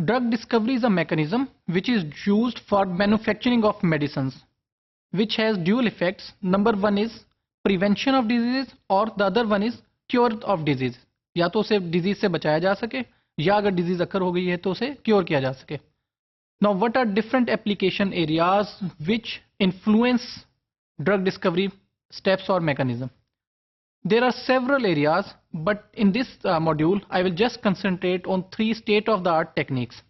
Drug discovery is a mechanism which is used for manufacturing of medicines, which has dual effects. Number one is prevention of diseases or the other one is cure of disease. या तो उसे disease से बचाया जा सके या अगर disease अकर हो गई है तो उसे क्योर किया जा सके. Now what are different application areas which influence drug discovery steps or mechanism? There are several areas, but in this module I will just concentrate on three state-of-the-art techniques.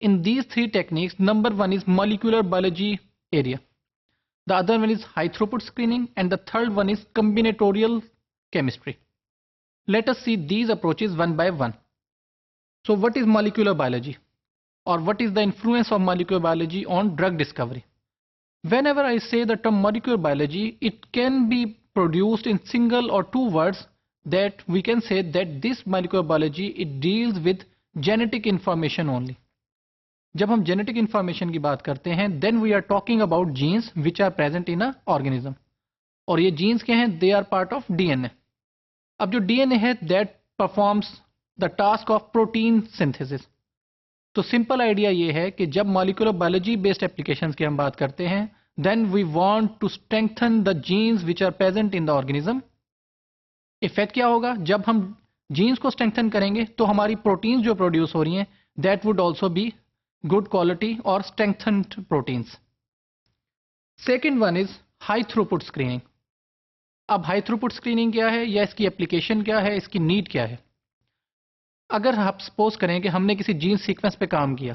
In these three techniques, number one is molecular biology area, the other one is high throughput screening, and the third one is combinatorial chemistry. Let us see these approaches one by one. So what is molecular biology, or what is the influence of molecular biology on drug discovery? Whenever I say the term molecular biology, it can be produced in single or two words, that we can say that this molecular biology, it deals with genetic information only. जब हम genetic information की बात करते हैं, then we are talking about genes which are present in a organism. और ये genes क्या हैं? They are part of DNA. अब जो DNA है, that performs the task of protein synthesis. तो सिंपल आइडिया ये है कि जब मॉलिक्यूलर बायोलॉजी बेस्ड एप्लीकेशंस की हम बात करते हैं, then we want to strengthen the genes which are present in the organism. Effect क्या होगा? जब हम जीन्स को स्ट्रेंथन करेंगे तो हमारी प्रोटीन्स जो प्रोड्यूस हो रही हैं, that would also be good quality और strengthened proteins. Second one is high throughput screening. अब हाई थ्रूपुट स्क्रीनिंग क्या है, या इसकी एप्लीकेशन क्या है, इसकी नीड क्या है? अगर आप सपोज करें कि हमने किसी जीन सीक्वेंस पे काम किया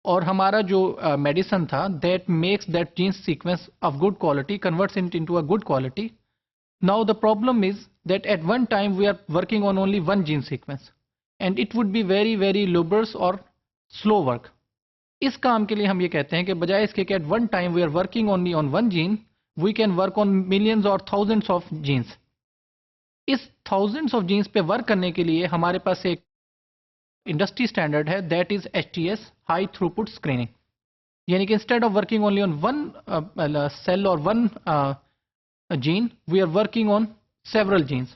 और हमारा जो मेडिसिन था that makes that gene sequence of good quality, converts it into a good quality. Now the problem is that at one time we are working on only one gene sequence and it would be very very laborious और slow work. इस काम के लिए हम ये कहते हैं कि बजाय इसके कि at one time we are working only on one gene, we can work on millions और थाउजेंड्स ऑफ जीन्स. इस थाउजेंड्स ऑफ जीन्स पे वर्क करने के लिए हमारे पास एक इंडस्ट्री स्टैंडर्ड है, that is HTS, high throughput screening. यानी कि instead of working only on one cell और one gene, we are working on several genes.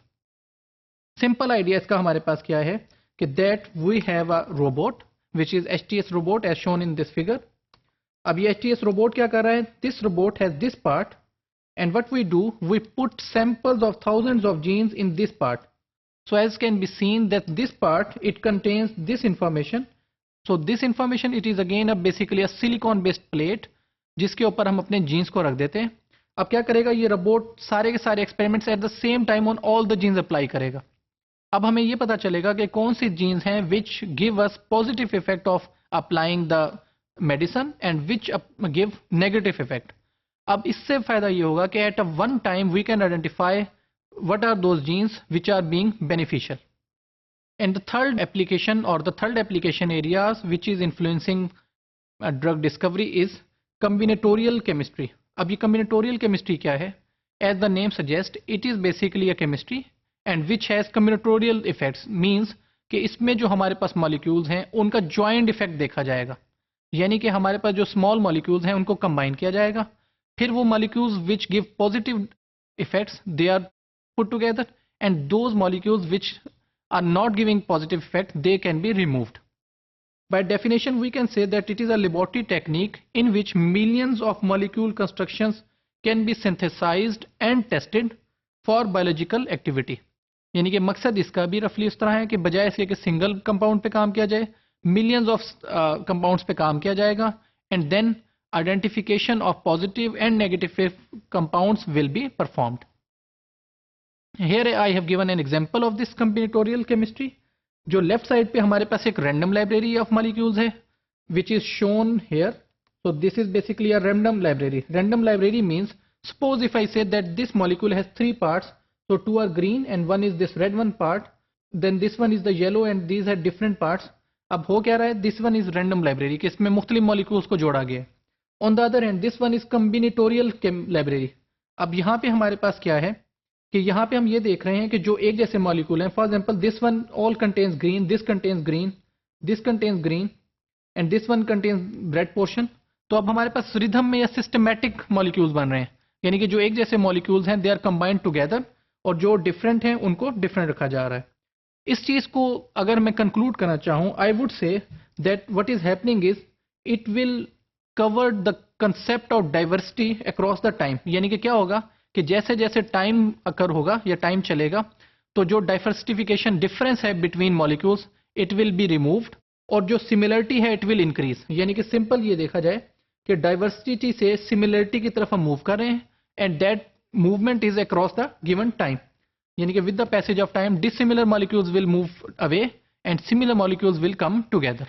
Simple idea इसका हमारे पास क्या है कि that we have a robot which is HTS robot as shown in this figure. अब ये HTS robot क्या कर रहा है? This robot has this part and what we do, we put samples of thousands of genes in this part. So as can be seen that this part, it contains this information. So this information, it is again basically a silicon based plate जिसके ऊपर हम अपने jeans को रख देते हैं. अब क्या करेगा ये रोबोट? सारे के सारे experiments at the same time on all the genes apply करेगा. अब हमें ये पता चलेगा कि कौन सी जीन्स हैं which give us positive effect of applying the medicine and which give negative effect. अब इससे फायदा ये होगा कि at a one time we can identify what are those genes which are being beneficial. And the third application or the third application areas which is influencing drug discovery is combinatorial chemistry. अब ये combinatorial chemistry क्या है? As the name suggests, it is basically a chemistry and which has combinatorial effects, means कि इसमें जो हमारे पास molecules हैं उनका joint effect देखा जाएगा. यानी कि हमारे पास जो small molecules हैं उनको combine किया जाएगा, फिर वो molecules which give positive effects, they are put together, and those molecules which are not giving positive effect, they can be removed. By definition, we can say that it is a laboratory technique in which millions of molecule constructions can be synthesized and tested for biological activity. यानी कि मकसद इसका भी रफली इस तरह है कि बजाय इसके कि सिंगल कंपाउंड पे काम किया जाए, मिलियंस ऑफ कंपाउंड्स पे काम किया जाएगा, and then identification of positive and negative compounds will be performed. Here I have given an example of this combinatorial chemistry. जो लेफ्ट साइड पे हमारे पास एक random library of molecules है, which is shown here. So this is basically a random library. Random library means, suppose if I say that this molecule has three parts, so two are green and one is this red one part, then this one is the yellow and these are different parts. अब हो क्या रहा है? This one is random library कि इसमें मुख्तलिफ molecules को जोड़ा गया है. On the other hand, this one is combinatorial library. अब यहाँ पे हमारे पास क्या है कि यहाँ पे हम ये देख रहे हैं कि जो एक जैसे मॉलिक्यूल हैं, for example this one all contains green, this contains green, this contains green and this one contains red portion. तो अब हमारे पास रिदम में या सिस्टमैटिक मॉलिक्यूल्स बन रहे हैं, यानी कि जो एक जैसे मॉलिक्यूल्स हैं दे आर कंबाइंड टुगेदर और जो डिफरेंट हैं उनको डिफरेंट रखा जा रहा है. इस चीज़ को अगर मैं कंक्लूड करना चाहूँ, I would say that what is happening is it will cover the concept of diversity across the time. यानी कि क्या होगा कि जैसे जैसे टाइम अकर होगा या टाइम चलेगा तो जो डाइवर्सिफिकेशन डिफरेंस है between molecules it will be removed और जो सिमिलरिटी है इट विल इंक्रीज. यानी कि सिंपल ये देखा जाए कि डाइवर्सिटी से सिमिलरिटी की तरफ हम मूव कर रहे हैं and that movement is across the given time. यानी कि with the passage of time dissimilar molecules will move away and similar molecules will come together.